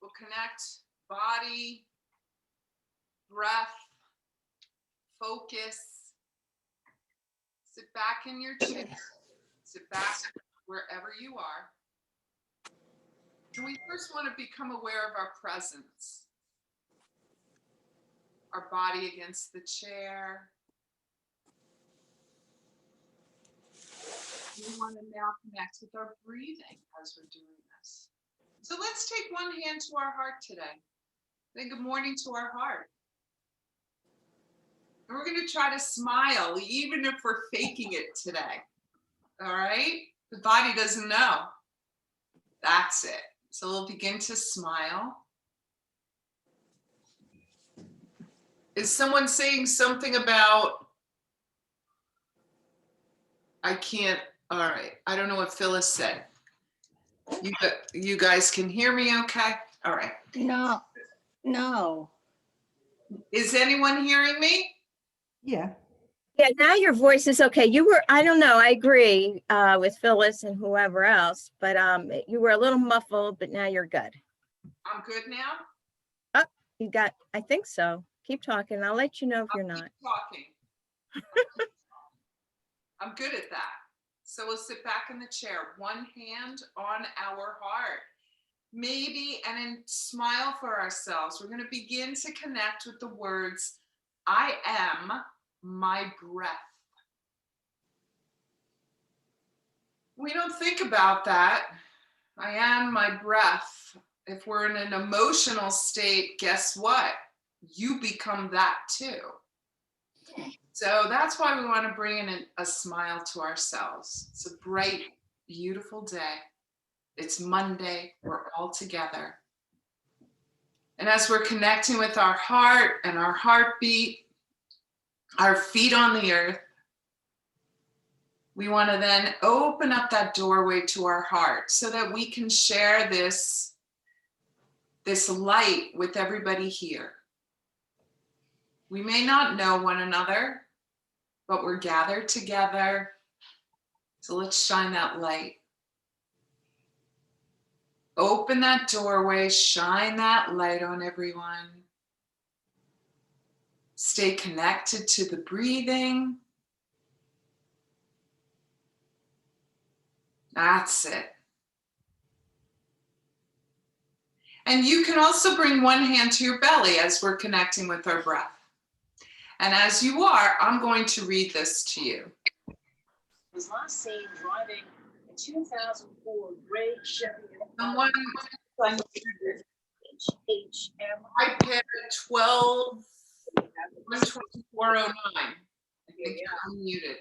We'll connect body, breath, focus. Sit back in your chair. Sit back wherever you are. And we first want to become aware of our presence. Our body against the chair. We want to now connect with our breathing as we're doing this. So let's take one hand to our heart today. Say good morning to our heart. And we're going to try to smile, even if we're faking it today. All right? The body doesn't know. That's it. So we'll begin to smile. Is someone saying something about, I can't, all right. I don't know what Phyllis said. You guys can hear me okay? All right. No. Is anyone hearing me? Yeah. Yeah, now your voice is okay. You were, I don't know, I agree with Phyllis and whoever else, but you were a little muffled, but now you're good. I'm good now? Oh, you got, I think so. Keep talking. I'll let you know if you're not. Keep talking. I'm good at that. So we'll sit back in the chair, one hand on our heart. Maybe, and then smile for ourselves. We're going to begin to connect with the words, I am my breath. We don't think about that. I am my breath. If we're in an emotional state, guess what? You become that too. So that's why we want to bring in a smile to ourselves. It's a bright, beautiful day. It's Monday. We're all together. And as we're connecting with our heart and our heartbeat, our feet on the earth, we want to then open up that doorway to our heart so that we can share this light with everybody here. We may not know one another, but we're gathered together. So let's shine that light. Open that doorway, shine that light on everyone. Stay connected to the breathing. That's it. And you can also bring one hand to your belly as we're connecting with our breath. And as you are, I'm going to read this to you. Was last seen driving a 2004 gray Chevy. Someone, HM. iPad 12, 12409. I think you're unmuted.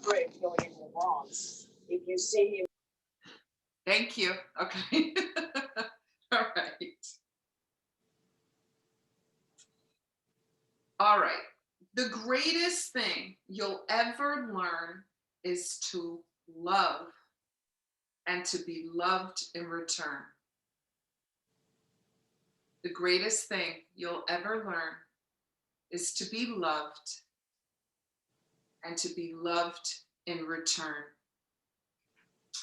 Great going into the Bronx. If you see him. Thank you. Okay. All right. All right. The greatest thing you'll ever learn is to love and to be loved in return. The greatest thing you'll ever learn is to be loved and to be loved in return.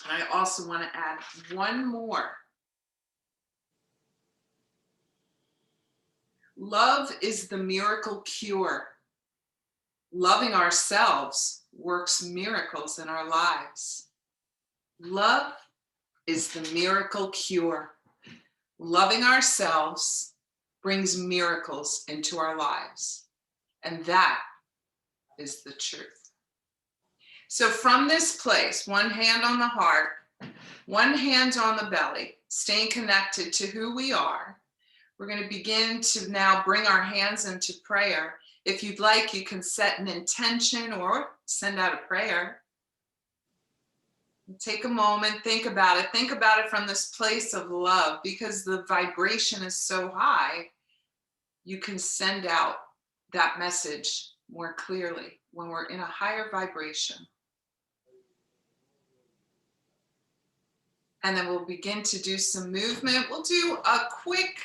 I also want to add one more. Love is the miracle cure. Loving ourselves works miracles in our lives. Love is the miracle cure. Loving ourselves brings miracles into our lives. And that is the truth. So from this place, one hand on the heart, one hand on the belly, staying connected to who we are, we're going to begin to now bring our hands into prayer. If you'd like, you can set an intention or send out a prayer. Take a moment, think about it. Think about it from this place of love, because the vibration is so high, you can send out that message more clearly when we're in a higher vibration. And then we'll begin to do some movement. We'll do a quick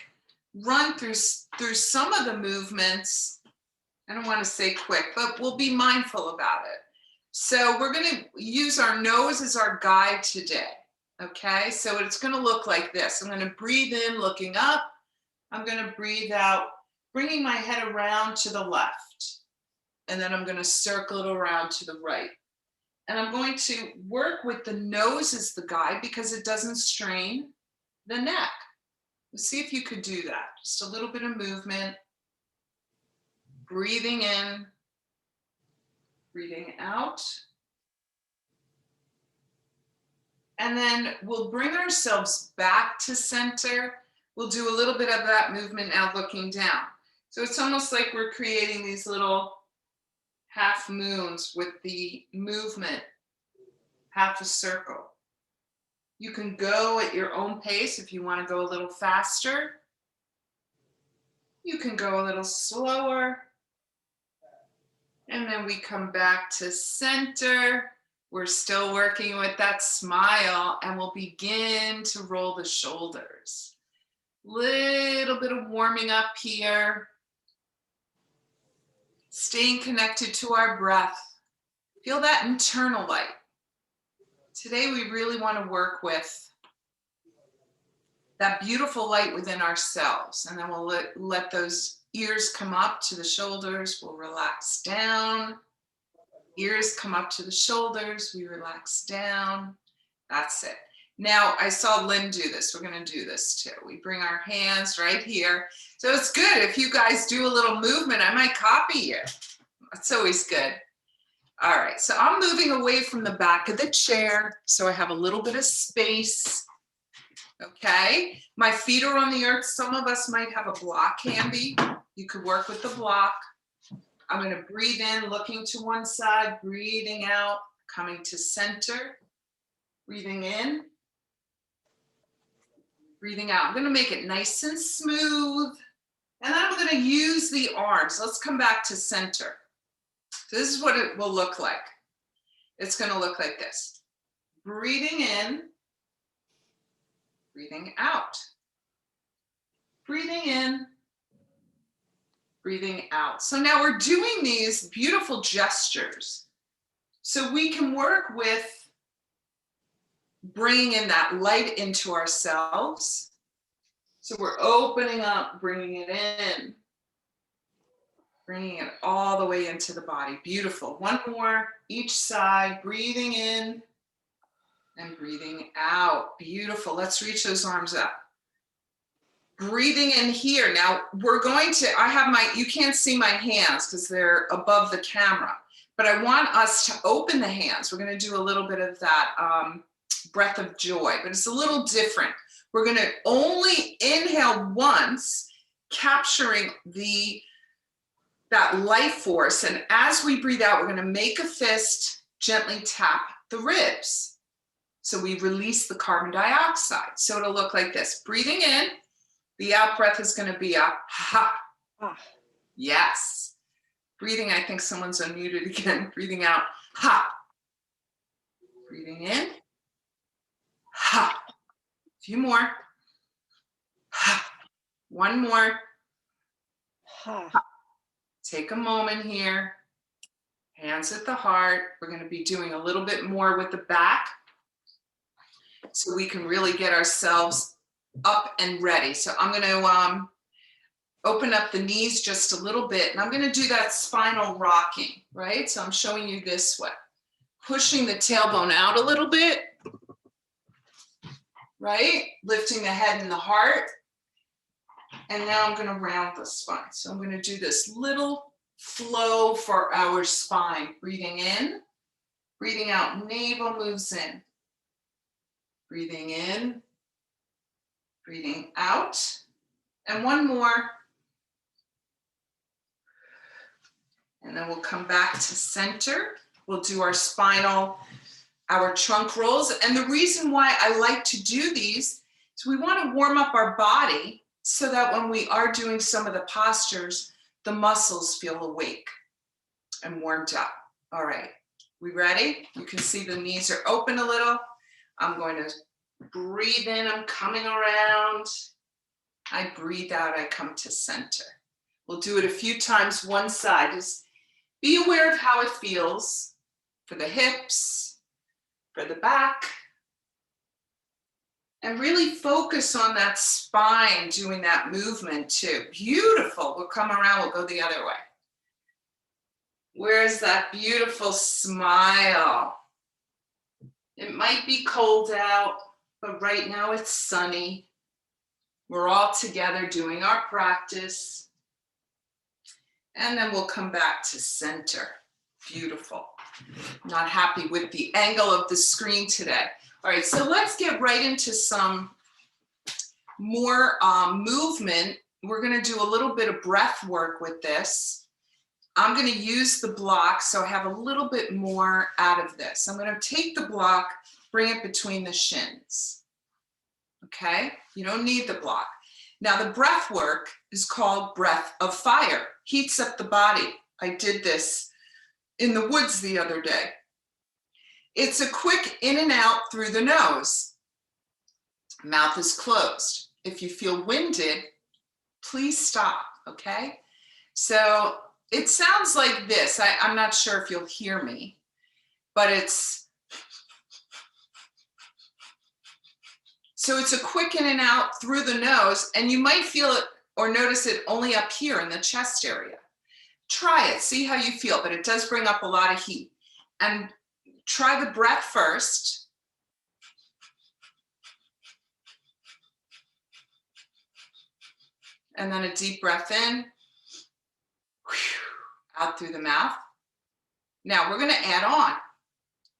run through some of the movements. I don't want to say quick, but we'll be mindful about it. So we're going to use our nose as our guide today. Okay, so it's going to look like this. I'm going to breathe in, looking up. I'm going to breathe out, bringing my head around to the left. And then I'm going to circle it around to the right. And I'm going to work with the nose as the guide because it doesn't strain the neck. Let's see if you could do that. Just a little bit of movement. Breathing in, breathing out. And then we'll bring ourselves back to center. We'll do a little bit of that movement now looking down. So it's almost like we're creating these little half moons with the movement, half a circle. You can go at your own pace if you want to go a little faster. You can go a little slower. And then we come back to center. We're still working with that smile, and we'll begin to roll the shoulders. Little bit of warming up here. Staying connected to our breath. Feel that internal light. Today we really want to work with that beautiful light within ourselves, and then we'll let those ears come up to the shoulders. We'll relax down. Ears come up to the shoulders. We relax down. That's it. Now, I saw Lynn do this. We're going to do this too. We bring our hands right here. So it's good if you guys do a little movement. I might copy you. That's always good. All right. So I'm moving away from the back of the chair so I have a little bit of space. Okay. My feet are on the earth. Some of us might have a block handy. You could work with the block. I'm going to breathe in, looking to one side, breathing out, coming to center, breathing in, breathing out. I'm going to make it nice and smooth. And then I'm going to use the arms. Let's come back to center. So this is what it will look like. It's going to look like this. Breathing in, breathing out. Breathing in, breathing out. So now we're doing these beautiful gestures. So we can work with bringing in that light into ourselves. So we're opening up, bringing it in, bringing it all the way into the body. Beautiful. One more, each side, breathing in and breathing out. Beautiful. Let's reach those arms up. Breathing in here. Now we're going to, you can't see my hands because they're above the camera, but I want us to open the hands. We're going to do a little bit of that breath of joy, but it's a little different. We're going to only inhale once, capturing that life force. And as we breathe out, we're going to make a fist, gently tap the ribs. So we release the carbon dioxide. So it'll look like this. Breathing in. The out breath is going to be a ha. Ah. Yes. Breathing, I think someone's unmuted again. Breathing out, ha. Breathing in, ha. A few more. Ha. One more. Ha. Take a moment here. Hands at the heart. We're going to be doing a little bit more with the back so we can really get ourselves up and ready. So I'm going to open up the knees just a little bit, and I'm going to do that spinal rocking, right? So I'm showing you this way. Pushing the tailbone out a little bit, right? Lifting the head and the heart. And now I'm going to round the spine. So I'm going to do this little flow for our spine. Breathing in, breathing out, navel moves in. Breathing in, breathing out, and one more. And then we'll come back to center. We'll do our spinal, our trunk rolls. And the reason why I like to do these is we want to warm up our body so that when we are doing some of the postures, the muscles feel awake and warmed up. All right, we ready? You can see the knees are open a little. I'm going to breathe in, I'm coming around. I breathe out, I come to center. We'll do it a few times, one side. Just be aware of how it feels for the hips, for the back. And really focus on that spine doing that movement too. Beautiful. We'll come around, we'll go the other way. Where's that beautiful smile? It might be cold out, but right now it's sunny. We're all together doing our practice. And then we'll come back to center. Beautiful. Not happy with the angle of the screen today. All right, so let's get right into some more movement. We're going to do a little bit of breath work with this. I'm going to use the block, so I have a little bit more out of this. I'm going to take the block, bring it between the shins. Okay, you don't need the block. Now the breath work is called breath of fire. Heats up the body. I did this in the woods the other day. It's a quick in and out through the nose. Mouth is closed. If you feel winded, please stop, okay? So it sounds like this. I'm not sure if you'll hear me, but it's a quick in and out through the nose, and you might feel it or notice it only up here in the chest area. Try it, see how you feel, but it does bring up a lot of heat. And try the breath first. And then a deep breath in, out through the mouth. Now we're going to add on.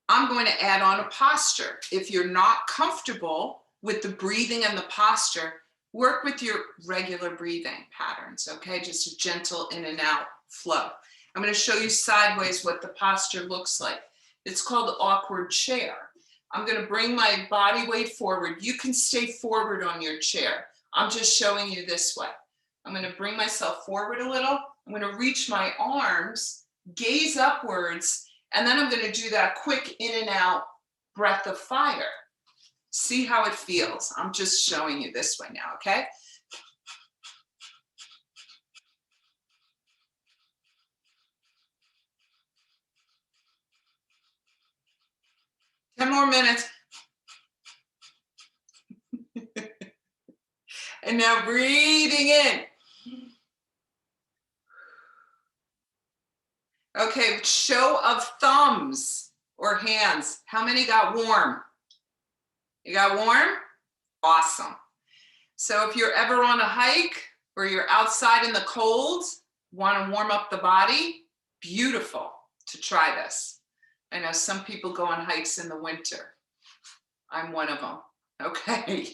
I'm going to add on a posture. If you're not comfortable with the breathing and the posture, work with your regular breathing patterns, okay? Just a gentle in and out flow. I'm going to show you sideways what the posture looks like. It's called awkward chair. I'm going to bring my body weight forward. You can stay forward on your chair. I'm just showing you this way. I'm going to bring myself forward a little. I'm going to reach my arms, gaze upwards, and then I'm going to do that quick in and out breath of fire. See how it feels. I'm just showing you this way now, okay? Ten more minutes. And now breathing in. Okay, show of thumbs or hands. How many got warm? You got warm? Awesome. So if you're ever on a hike or you're outside in the cold, want to warm up the body, beautiful to try this. I know some people go on hikes in the winter. I'm one of them. Okay,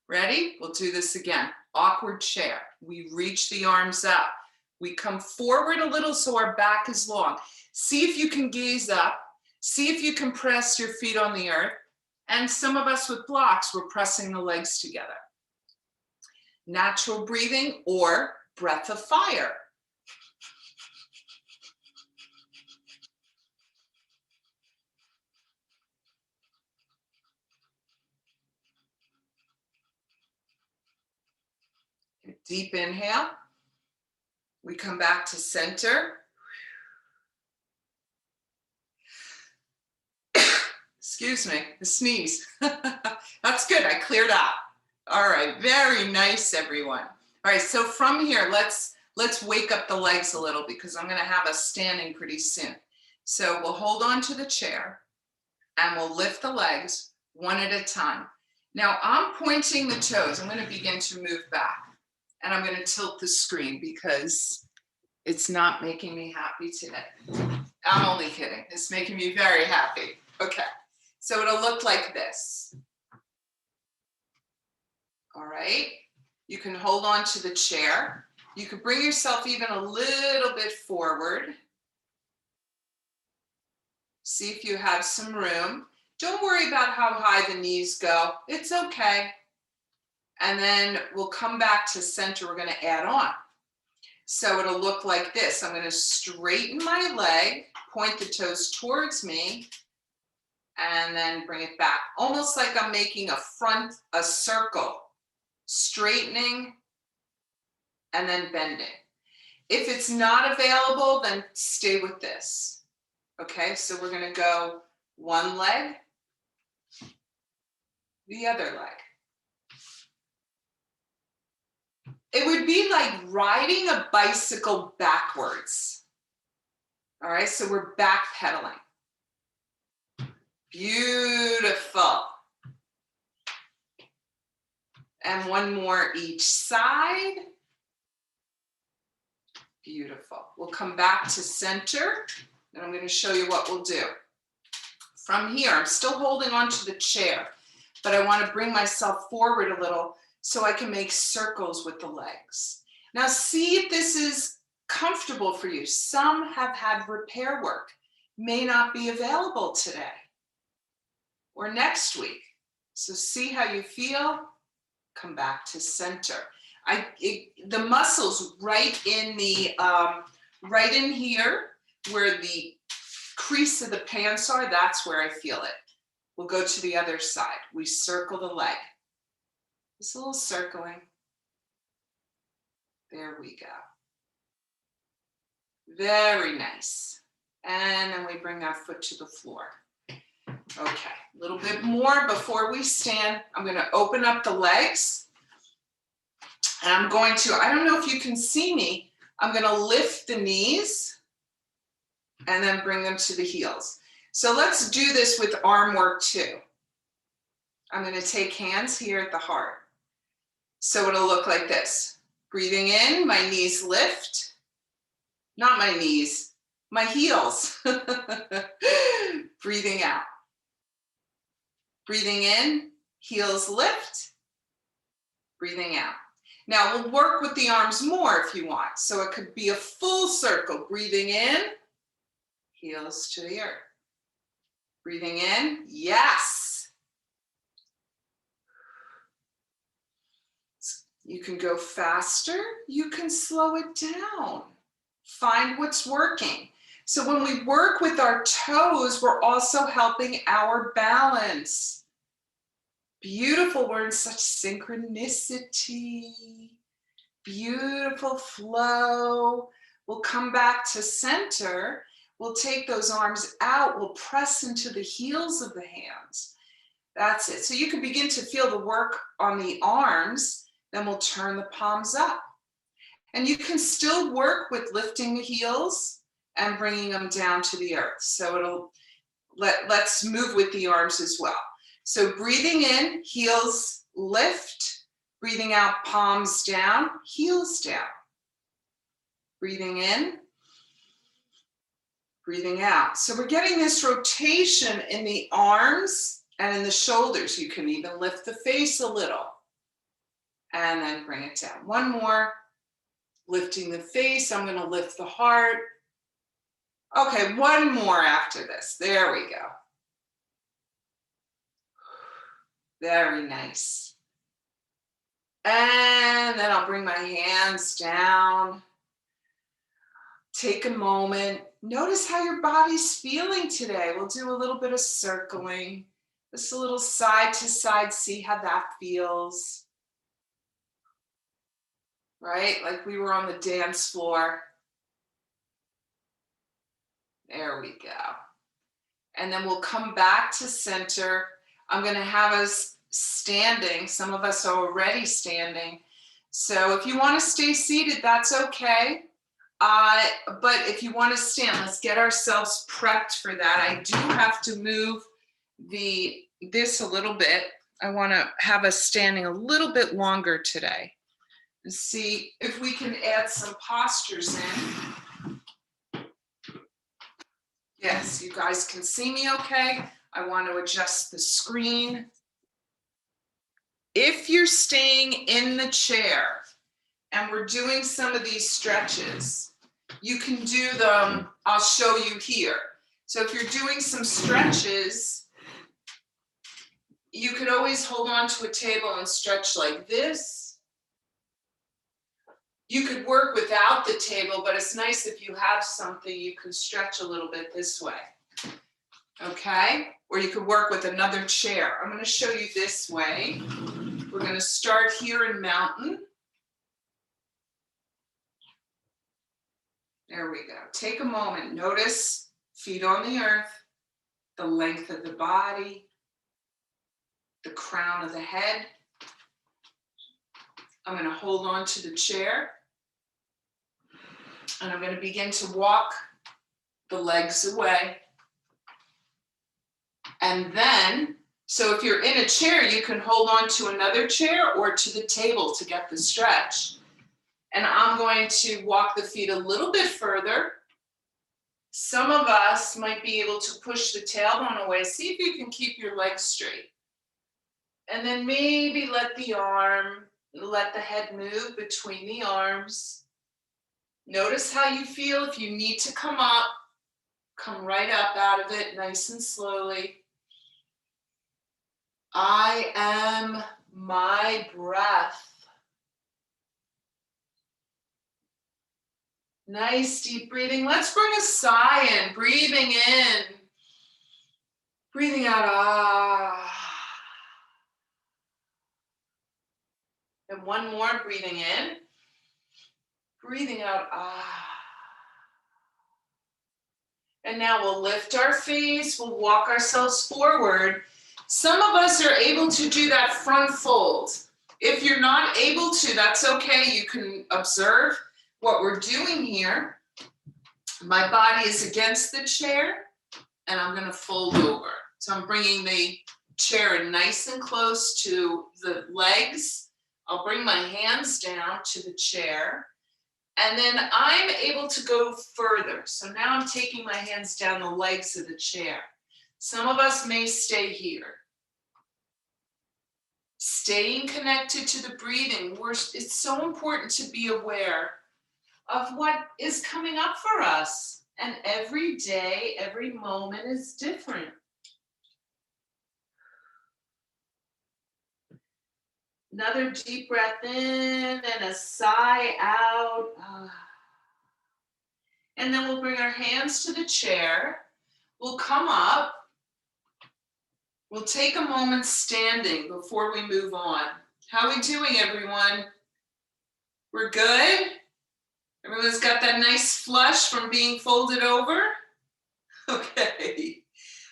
ready? We'll do this again. Awkward chair. We reach the arms up. We come forward a little so our back is long. See if you can gaze up. See if you can press your feet on the earth. And some of us with blocks, we're pressing the legs together. Natural breathing or breath of fire. Deep inhale. We come back to center. Excuse me, the sneeze. That's good, I cleared out. All right, very nice, everyone. All right, so from here, let's wake up the legs a little because I'm gonna have us standing pretty soon. So we'll hold on to the chair and we'll lift the legs one at a time. Now I'm pointing the toes. I'm gonna begin to move back and I'm gonna tilt the screen because it's not making me happy today. I'm only kidding, it's making me very happy. Okay, so it'll look like this. All right, you can hold on to the chair. You can bring yourself even a little bit forward. See if you have some room. Don't worry about how high the knees go. It's okay. And then we'll come back to center. We're going to add on. So it'll look like this. I'm going to straighten my leg, point the toes towards me, and then bring it back. Almost like I'm making a circle. Straightening and then bending. If it's not available, then stay with this. Okay, so we're going to go one leg, The other leg. It would be like riding a bicycle backwards. All right, so we're backpedaling. Beautiful. And one more each side. Beautiful. We'll come back to center, and I'm going to show you what we'll do. From here, I'm still holding onto the chair, but I want to bring myself forward a little so I can make circles with the legs. Now see if this is comfortable for you. Some have had repair work, may not be available today or next week. So see how you feel. Come back to center. The muscles right in the right in here where the crease of the pants are, that's where I feel it. We'll go to the other side. We circle the leg. Just a little circling. There we go. Very nice. And then we bring our foot to the floor. Okay, a little bit more before we stand. I'm going to open up the legs. And I'm going to, I don't know if you can see me, I'm going to lift the knees and then bring them to the heels. So let's do this with arm work too. I'm going to take hands here at the heart. So it'll look like this. Breathing in, my knees lift. Not my knees, my heels. Breathing out. Breathing in, heels lift. Breathing out. Now we'll work with the arms more if you want. So it could be a full circle. Breathing in, heels to the earth. Breathing in, yes. You can go faster, you can slow it down. Find what's working. So when we work with our toes, we're also helping our balance. Beautiful, we're in such synchronicity. Beautiful flow. We'll come back to center. We'll take those arms out. We'll press into the heels of the hands. That's it. So you can begin to feel the work on the arms. Then we'll turn the palms up. And you can still work with lifting the heels and bringing them down to the earth. So let's move with the arms as well. So breathing in, heels lift. Breathing out, palms down, heels down. Breathing in, breathing out. So we're getting this rotation in the arms and in the shoulders. You can even lift the face a little and then bring it down. One more, lifting the face. I'm going to lift the heart. Okay, one more after this. There we go. Very nice. And then I'll bring my hands down. Take a moment. Notice how your body's feeling today. We'll do a little bit of circling. Just a little side to side. See how that feels. Right? Like we were on the dance floor. There we go. And then we'll come back to center. I'm going to have us standing. Some of us are already standing. So if you want to stay seated, that's okay. But if you want to stand, let's get ourselves prepped for that. I do have to move this a little bit. I want to have us standing a little bit longer today. And see if we can add some postures in. Yes, you guys can see me okay. I want to adjust the screen. If you're staying in the chair and we're doing some of these stretches, you can do them, I'll show you here. So if you're doing some stretches, you could always hold on to a table and stretch like this. You could work without the table, but it's nice if you have something, you can stretch a little bit this way. Okay? Or you could work with another chair. I'm going to show you this way. We're going to start here in mountain. There we go. Take a moment. Notice feet on the earth, the length of the body. the crown of the head. I'm going to hold on to the chair. And I'm going to begin to walk the legs away. And then, so if you're in a chair, you can hold on to another chair or to the table to get the stretch. And I'm going to walk the feet a little bit further. Some of us might be able to push the tailbone away. See if you can keep your legs straight. And then maybe let the head move between the arms. Notice how you feel. If you need to come up, come right up out of it, nice and slowly. I am my breath. Nice deep breathing. Let's bring a sigh in. Breathing in. Breathing out. Ah. And one more. Breathing in. Breathing out. Ah. And now we'll lift our face. We'll walk ourselves forward. Some of us are able to do that front fold. If you're not able to, that's okay. You can observe what we're doing here. My body is against the chair and I'm going to fold over. So I'm bringing the chair nice and close to the legs. I'll bring my hands down to the chair and then I'm able to go further. So now I'm taking my hands down the legs of the chair. Some of us may stay here. Staying connected to the breathing. It's so important to be aware of what is coming up for us. And every day, every moment is different. Another deep breath in and a sigh out. And then we'll bring our hands to the chair. We'll come up. We'll take a moment standing before we move on. How are we doing, everyone? We're good? Everyone's got that nice flush from being folded over? Okay.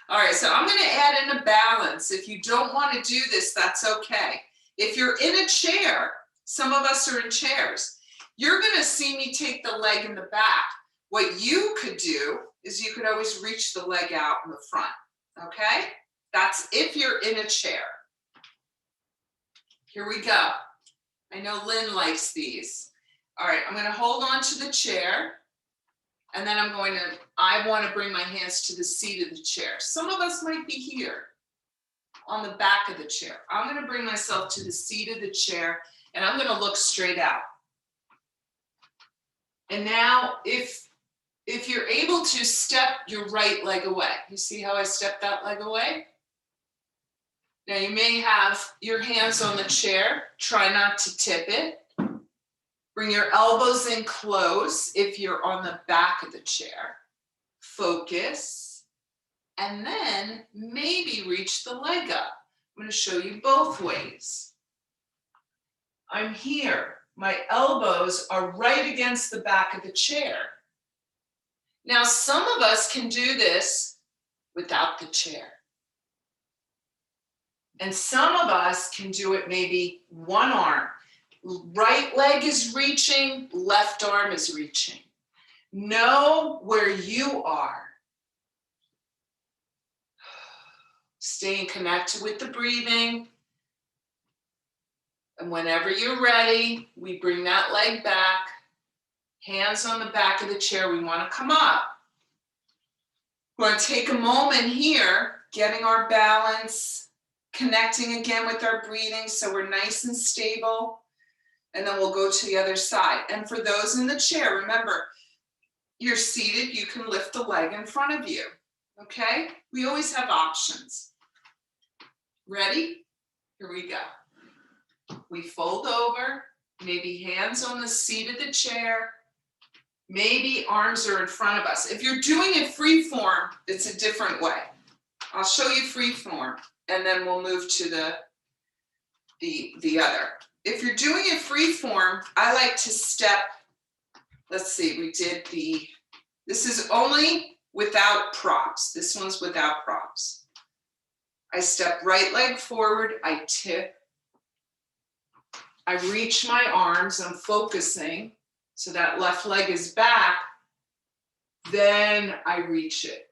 All right, so I'm gonna add in a balance. If you don't wanna do this, that's okay. If you're in a chair, some of us are in chairs, you're gonna see me take the leg in the back. What you could do is you could always reach the leg out in the front, okay? That's if you're in a chair. Here we go. I know Lynn likes these. All right, I'm gonna hold on to the chair and then I wanna bring my hands to the seat of the chair. Some of us might be here on the back of the chair. I'm gonna bring myself to the seat of the chair and I'm gonna look straight out. And now if you're able to step your right leg away, you see how I stepped that leg away? Now you may have your hands on the chair, try not to tip it. Bring your elbows in close if you're on the back of the chair. Focus, and then maybe reach the leg up. I'm going to show you both ways. I'm here. My elbows are right against the back of the chair. Now some of us can do this without the chair. And some of us can do it maybe one arm. Right leg is reaching, left arm is reaching. Know where you are. Staying connected with the breathing. And whenever you're ready, we bring that leg back. Hands on the back of the chair. We want to come up. We want to take a moment here, getting our balance, connecting again with our breathing so we're nice and stable. And then we'll go to the other side. And for those in the chair, remember, you're seated, you can lift the leg in front of you, okay? We always have options. Ready? Here we go. We fold over, maybe hands on the seat of the chair, maybe arms are in front of us. If you're doing it free form, it's a different way. I'll show you free form, and then we'll move to the other. If you're doing it free form, I like to step, let's see, this is only without props. This one's without props. I step right leg forward, I tip. I reach my arms, I'm focusing, so that left leg is back, then I reach it.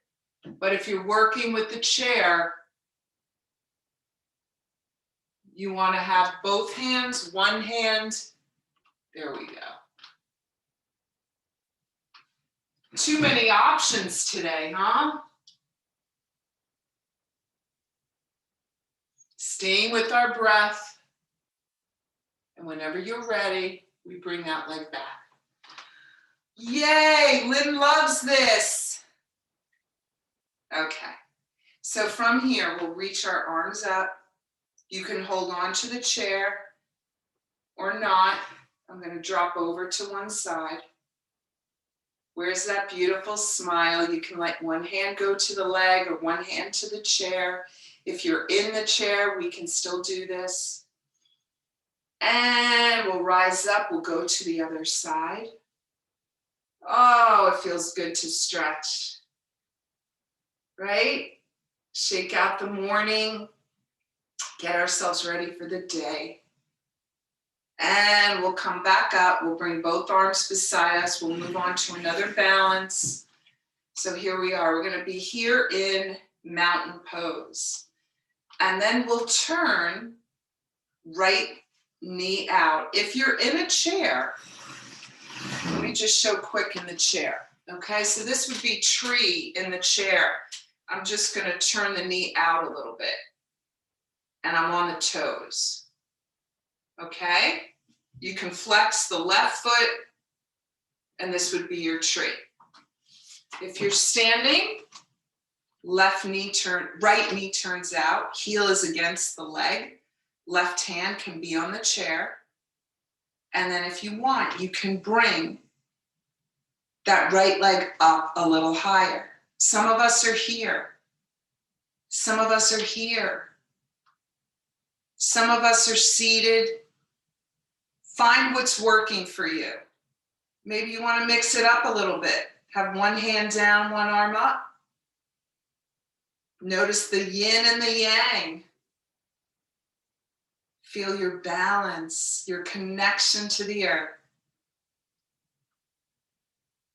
But if you're working with the chair, you want to have both hands, one hand, there we go. Too many options today, huh? Staying with our breath. And whenever you're ready, we bring that leg back. Yay, Lynn loves this. Okay, so from here, we'll reach our arms up. You can hold on to the chair or not. I'm going to drop over to one side. Where's that beautiful smile? You can let one hand go to the leg or one hand to the chair. If you're in the chair, we can still do this. And we'll rise up, we'll go to the other side. Oh, it feels good to stretch, right? Shake out the morning, get ourselves ready for the day. And we'll come back up, we'll bring both arms beside us, we'll move on to another balance. So here we are, we're gonna be here in mountain pose. And then we'll turn right knee out. If you're in a chair, let me just show quick in the chair. Okay, so this would be tree in the chair. I'm just gonna turn the knee out a little bit and I'm on the toes. Okay, you can flex the left foot and this would be your tree. If you're standing, right knee turns out, heel is against the leg, left hand can be on the chair. And then if you want, you can bring that right leg up a little higher. Some of us are here. Some of us are here. Some of us are seated. Find what's working for you. Maybe you want to mix it up a little bit. Have one hand down, one arm up. Notice the yin and the yang. Feel your balance, your connection to the earth.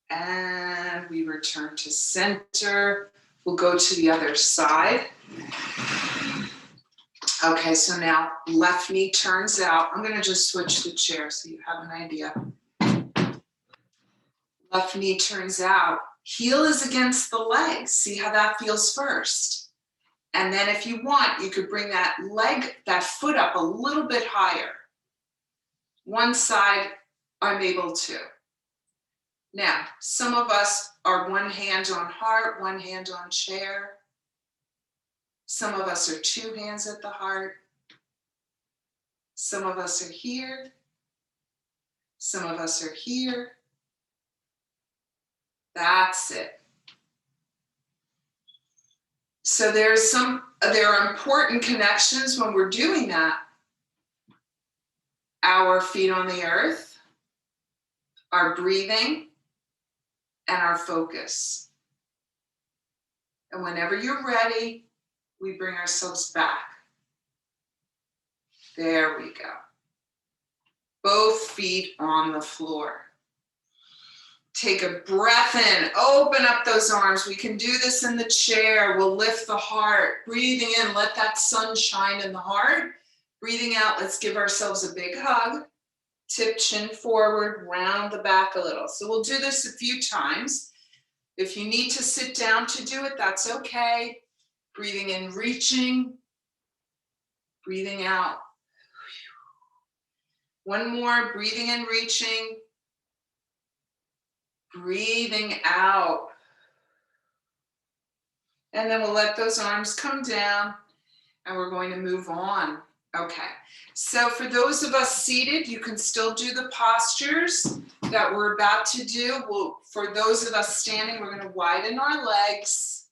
And we return to center. We'll go to the other side. Okay, so now left knee turns out. I'm going to just switch the chair so you have an idea. Left knee turns out. Heel is against the leg. See how that feels first. And then if you want, you could bring that leg, that foot up a little bit higher. One side, I'm able to. Now, some of us are one hand on heart, one hand on chair. Some of us are two hands at the heart. Some of us are here. Some of us are here. That's it. So there are important connections when we're doing that. Our feet on the earth, our breathing, and our focus. And whenever you're ready, we bring ourselves back. There we go. Both feet on the floor. Take a breath in, open up those arms. We can do this in the chair. We'll lift the heart. Breathing in, let that sun shine in the heart. Breathing out, let's give ourselves a big hug. Tip chin forward, round the back a little. So we'll do this a few times. If you need to sit down to do it, that's okay. Breathing in, reaching. Breathing out. One more, breathing in, reaching. Breathing out. And then we'll let those arms come down and we're going to move on. Okay, so for those of us seated, you can still do the postures that we're about to do. For those of us standing, we're going to widen our legs.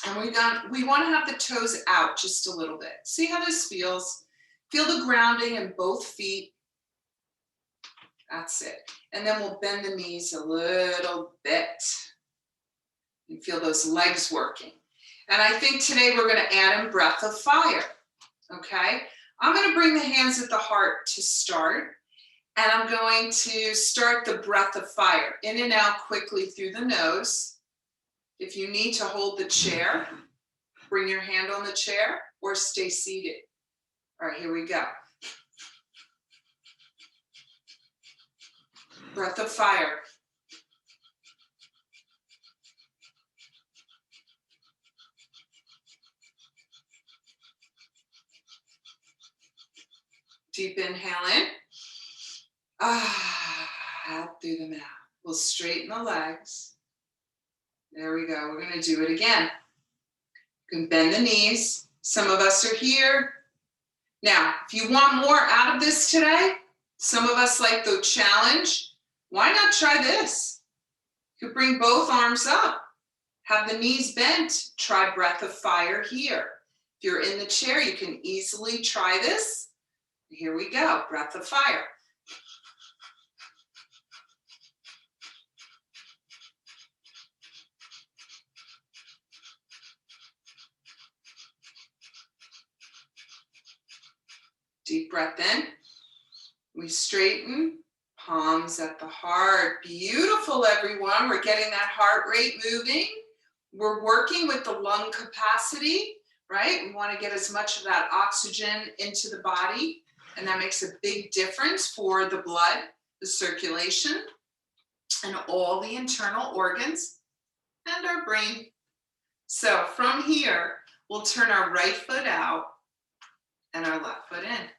And we want to have the toes out just a little bit. See how this feels. Feel the grounding in both feet. That's it. And then we'll bend the knees a little bit. You feel those legs working. And I think today we're going to add in breath of fire. Okay, I'm going to bring the hands at the heart to start. And I'm going to start the breath of fire in and out quickly through the nose. If you need to hold the chair, bring your hand on the chair or stay seated. All right, here we go. Breath of fire. Deep inhale in. Out through the mouth. We'll straighten the legs. There we go. We're going to do it again. You can bend the knees. Some of us are here. Now, if you want more out of this today, some of us like the challenge. Why not try this? You could bring both arms up. Have the knees bent. Try breath of fire here. If you're in the chair, you can easily try this. Here we go. Breath of fire. Deep breath in. We straighten, palms at the heart. Beautiful, everyone. We're getting that heart rate moving. We're working with the lung capacity, right? We want to get as much of that oxygen into the body, and that makes a big difference for the blood, the circulation, and all the internal organs, and our brain. So from here, we'll turn our right foot out and our left foot in.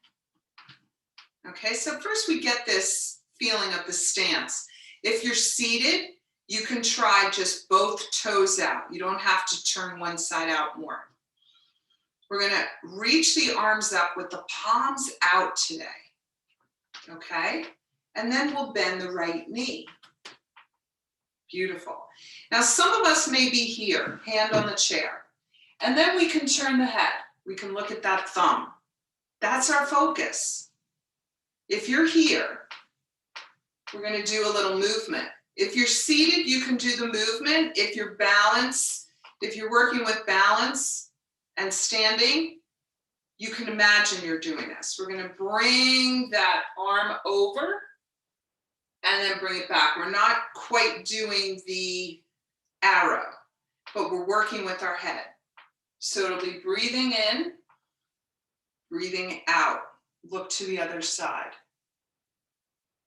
Okay, so first we get this feeling of the stance. If you're seated, you can try just both toes out. You don't have to turn one side out more. We're gonna reach the arms up with the palms out today, okay? And then we'll bend the right knee. Beautiful. Now some of us may be here, hand on the chair, and then we can turn the head. We can look at that thumb. That's our focus. If you're here, we're going to do a little movement. If you're seated, you can do the movement. If you're balanced, if you're working with balance and standing, you can imagine you're doing this. We're going to bring that arm over and then bring it back. We're not quite doing the arrow, but we're working with our head. So it'll be breathing in, breathing out. Look to the other side.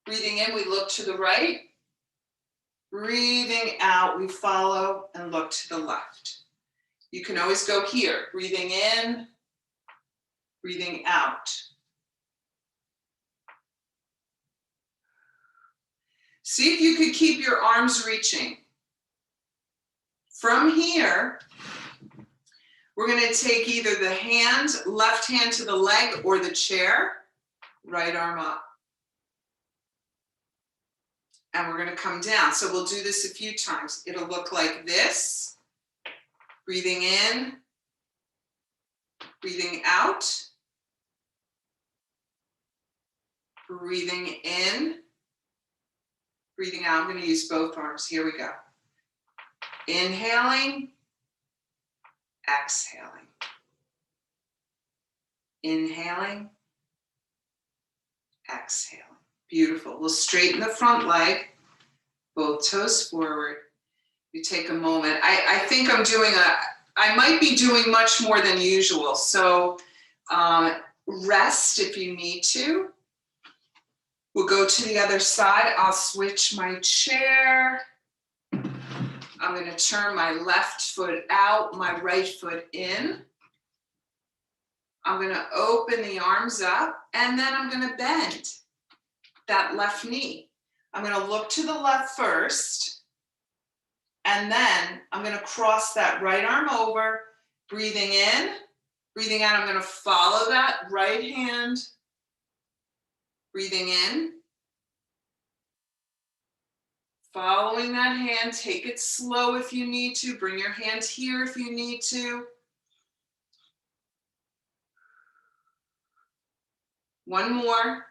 Breathing in, we look to the right. Breathing out, we follow and look to the left. You can always go here. Breathing in, breathing out. See if you could keep your arms reaching. From here, we're going to take either the hand, left hand to the leg or the chair, right arm up. And we're going to come down. So we'll do this a few times. It'll look like this. Breathing in, breathing out. Breathing in, breathing out. I'm going to use both arms. Here we go. Inhaling, exhaling. Inhaling, exhaling. Beautiful. We'll straighten the front leg, both toes forward. You take a moment. I think I might be doing much more than usual. So rest if you need to. We'll go to the other side. I'll switch my chair. I'm going to turn my left foot out, my right foot in. I'm going to open the arms up, and then I'm going to bend that left knee. I'm going to look to the left first, and then I'm going to cross that right arm over, breathing in, breathing out. I'm going to follow that right hand, breathing in, following that hand. Take it slow if you need to. Bring your hand here if you need to. One more.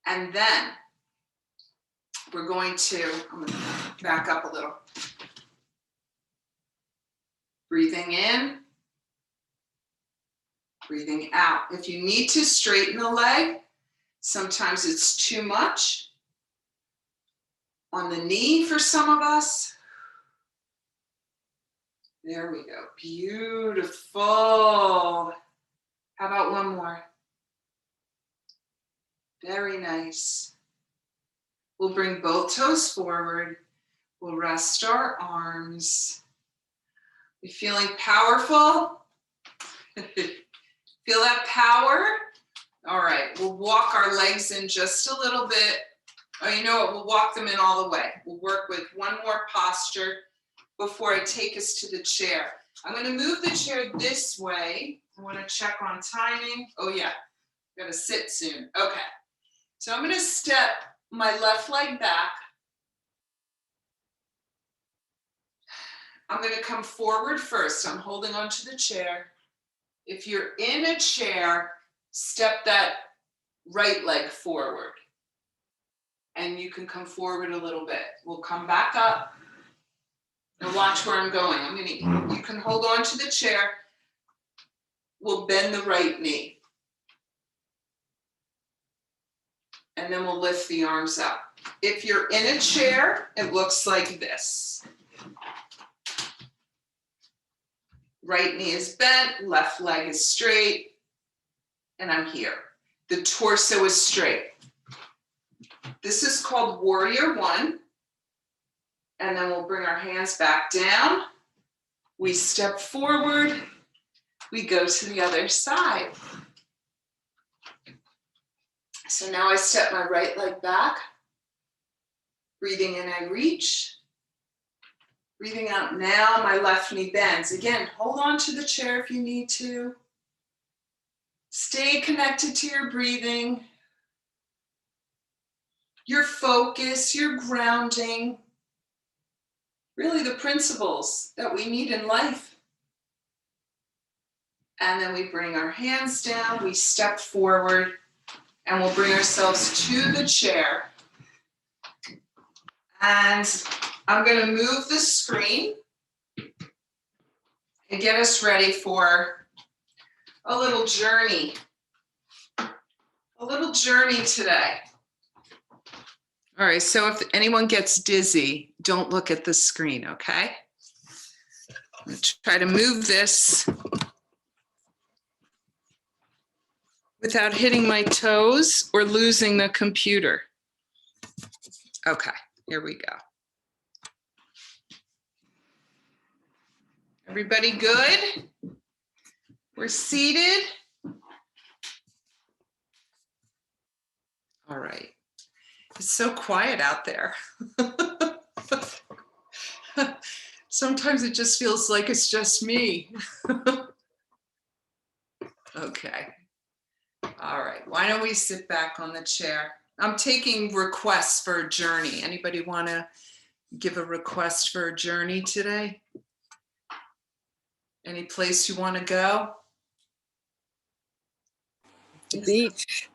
And then we're going to, I'm going to back up a little. Breathing in, breathing out. If you need to straighten the leg, sometimes it's too much. On the knee for some of us. There we go. Beautiful. How about one more? Very nice. We'll bring both toes forward. We'll rest our arms. You feeling powerful? Feel that power? All right, we'll walk our legs in just a little bit. Oh, you know what? We'll walk them in all the way. We'll work with one more posture before I take us to the chair. I'm going to move the chair this way. I want to check on timing. Oh, yeah, got to sit soon. Okay, so I'm going to step my left leg back. I'm going to come forward first. I'm holding onto the chair. If you're in a chair, step that right leg forward. And you can come forward a little bit. We'll come back up and watch where I'm going. You can hold on to the chair. We'll bend the right knee. And then we'll lift the arms up. If you're in a chair, it looks like this. Right knee is bent, left leg is straight, and I'm here. The torso is straight. This is called Warrior One. And then we'll bring our hands back down. We step forward. We go to the other side. So now I step my right leg back. Breathing in, I reach. Breathing out now, my left knee bends. Again, hold on to the chair if you need to. Stay connected to your breathing, your focus, your grounding. Really the principles that we need in life. And then we bring our hands down, we step forward, and we'll bring ourselves to the chair. And I'm going to move the screen and get us ready for a little journey. A little journey today. All right, so if anyone gets dizzy, don't look at the screen, okay? I'm going to try to move this without hitting my toes or losing the computer. Okay, here we go. Everybody good? We're seated. All right. It's so quiet out there. Sometimes it just feels like it's just me. Okay. All right. Why don't we sit back on the chair? I'm taking requests for a journey. Anybody want to give a request for a journey today? Any place you want to go? The beach.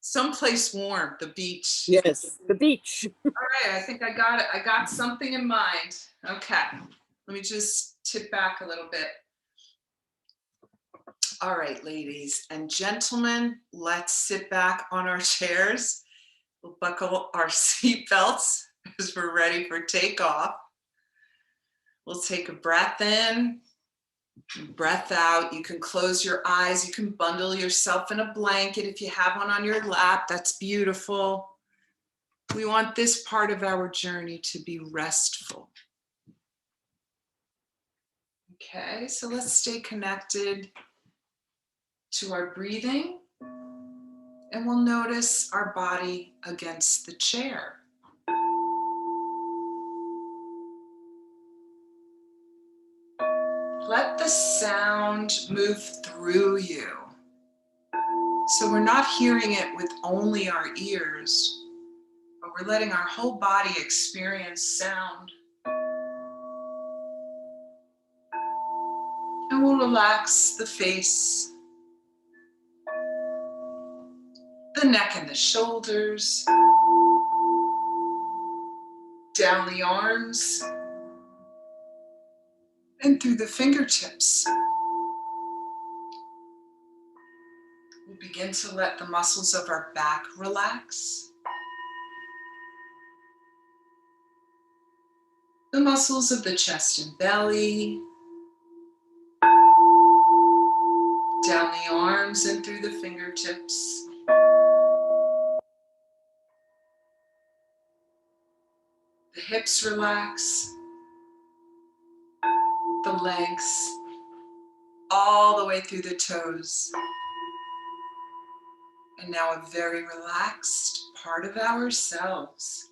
Someplace warm, the beach. Yes, the beach. All right, I think I got it. I got something in mind. Okay, let me just tip back a little bit. All right, ladies and gentlemen, let's sit back on our chairs. We'll buckle our seatbelts as we're ready for takeoff. We'll take a breath in, breath out. You can close your eyes. You can bundle yourself in a blanket if you have one on your lap. That's beautiful. We want this part of our journey to be restful. Okay, so let's stay connected to our breathing, and we'll notice our body against the chair. Let the sound move through you. So we're not hearing it with only our ears, but we're letting our whole body experience sound. And we'll relax the face, the neck and the shoulders, down the arms, and through the fingertips. We begin to let the muscles of our back relax. The muscles of the chest and belly, down the arms and through the fingertips. The hips relax, the legs, all the way through the toes. And now a very relaxed part of ourselves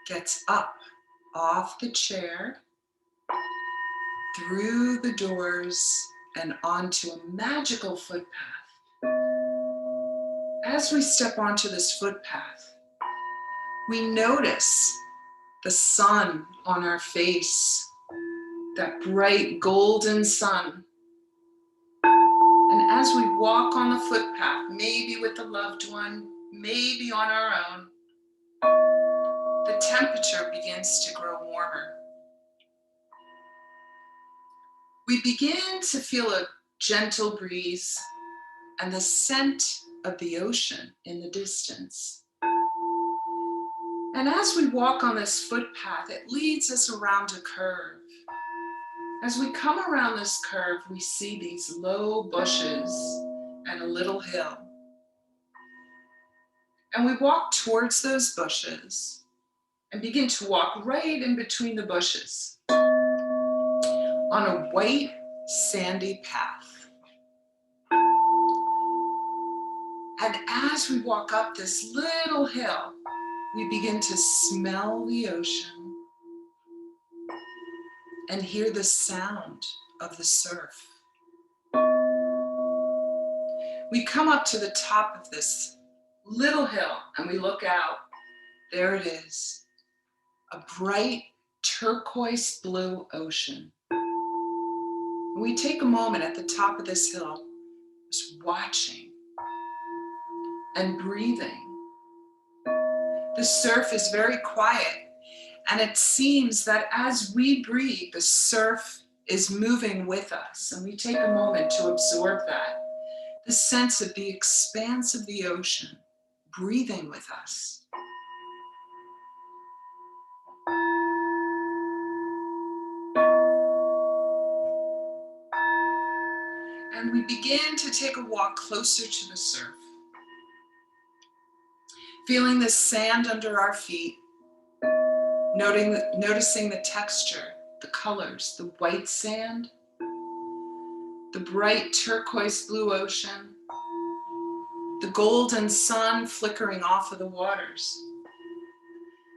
gets up off the chair, through the doors, and onto a magical footpath. As we step onto this footpath, we notice the sun on our face, that bright golden sun. And as we walk on the footpath, maybe with a loved one, maybe on our own, the temperature begins to grow warmer. We begin to feel a gentle breeze and the scent of the ocean in the distance. And as we walk on this footpath, it leads us around a curve. As we come around this curve, we see these low bushes and a little hill. And we walk towards those bushes and begin to walk right in between the bushes on a white, sandy path. And as we walk up this little hill, we begin to smell the ocean and hear the sound of the surf. We come up to the top of this little hill and we look out. There it is, a bright turquoise blue ocean. And we take a moment at the top of this hill, just watching and breathing. The surf is very quiet, and it seems that as we breathe, the surf is moving with us. And we take a moment to absorb that, the sense of the expanse of the ocean breathing with us. And we begin to take a walk closer to the surf, feeling the sand under our feet, noticing the texture, the colors, the white sand, the bright turquoise blue ocean, the golden sun flickering off of the waters.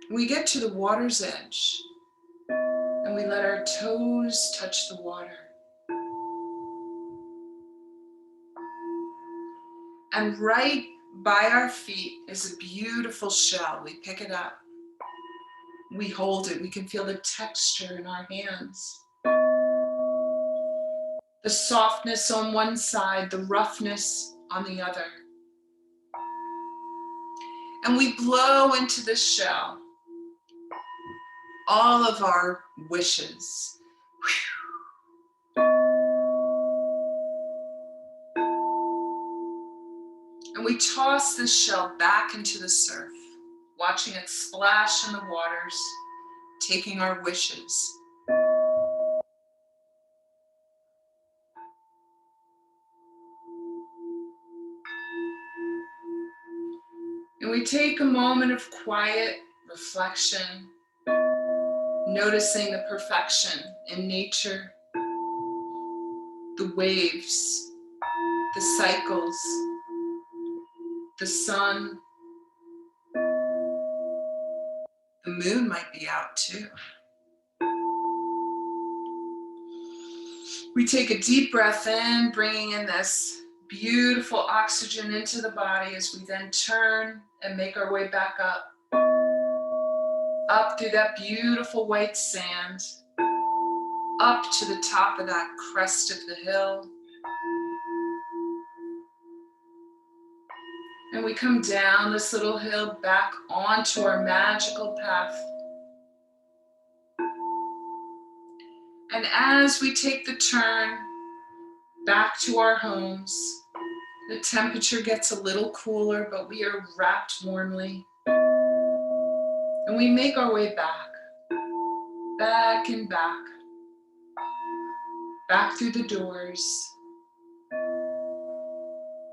And we get to the water's edge and we let our toes touch the water. And right by our feet is a beautiful shell. We pick it up. We hold it. We can feel the texture in our hands. The softness on one side, the roughness on the other. And we blow into the shell all of our wishes. And we toss this shell back into the surf, watching it splash in the waters, taking our wishes. And we take a moment of quiet reflection, noticing the perfection in nature, the waves, the cycles, the sun. The moon might be out too. We take a deep breath in, bringing in this beautiful oxygen into the body as we then turn and make our way back up through that beautiful white sand, up to the top of that crest of the hill. And we come down this little hill back onto our magical path. And as we take the turn back to our homes, the temperature gets a little cooler, but we are wrapped warmly. And we make our way back and back through the doors,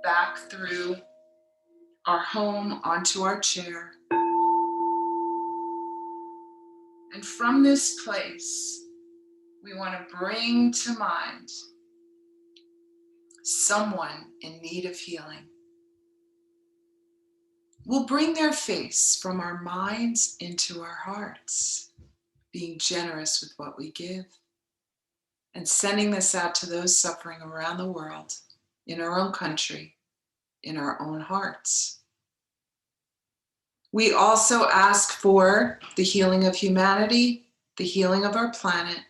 back through our home onto our chair. And from this place, we want to bring to mind someone in need of healing. We'll bring their face from our minds into our hearts, being generous with what we give, and sending this out to those suffering around the world, in our own country, in our own hearts. We also ask for the healing of humanity, the healing of our planet.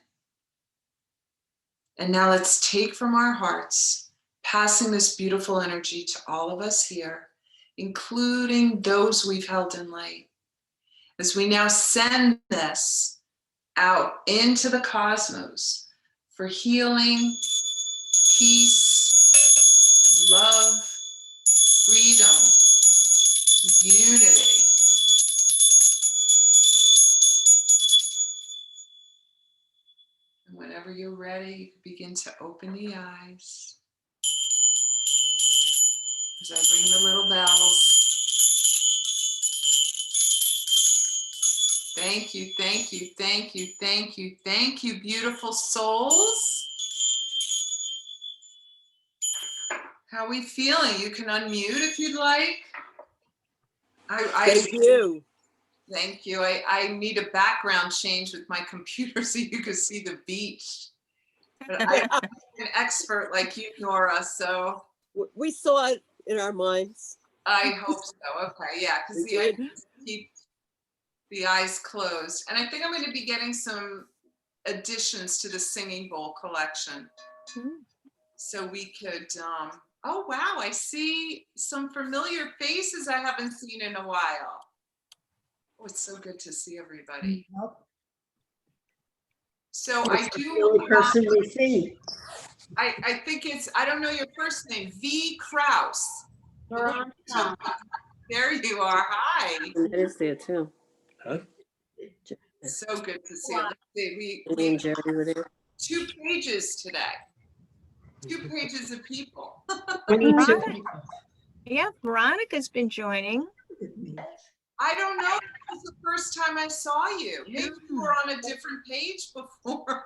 And now let's take from our hearts, passing this beautiful energy to all of us here, including those we've held in light. As we now send this out into the cosmos for healing, peace, love, freedom, unity. And whenever you're ready, you can begin to open the eyes. As I ring the little bells. Thank you, thank you, thank you, thank you, thank you, beautiful souls. How are we feeling? You can unmute if you'd like. Thank you. Thank you. I need a background change with my computer so you can see the beach. But I'm an expert like you, Nora, so We saw it in our minds. I hope so. Okay, yeah, because We the idea did. is to keep the eyes closed. And I think I'm going to be getting some additions to the Singing Bowl collection. So we could, oh wow, I see some familiar faces I haven't seen in a while. Oh, it's so good to see everybody. So I The do, only person we see. I think it's, I don't know your first name, V. Kraus. Veronica. There you are, hi. And it is there too. So good to see you. Let's see, Me we and Jerry were there. 2 pages today. 2 pages of people. 22 Veronica. people. Yeah, Veronica's been joining. I don't know. It was the first time I saw you. Maybe you were on a different page before.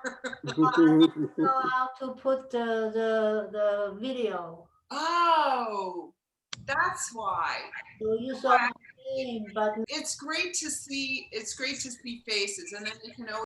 Know how to put the video. Oh, that's why. So you saw my name, but It's great to see. It's great to see faces, and then you can always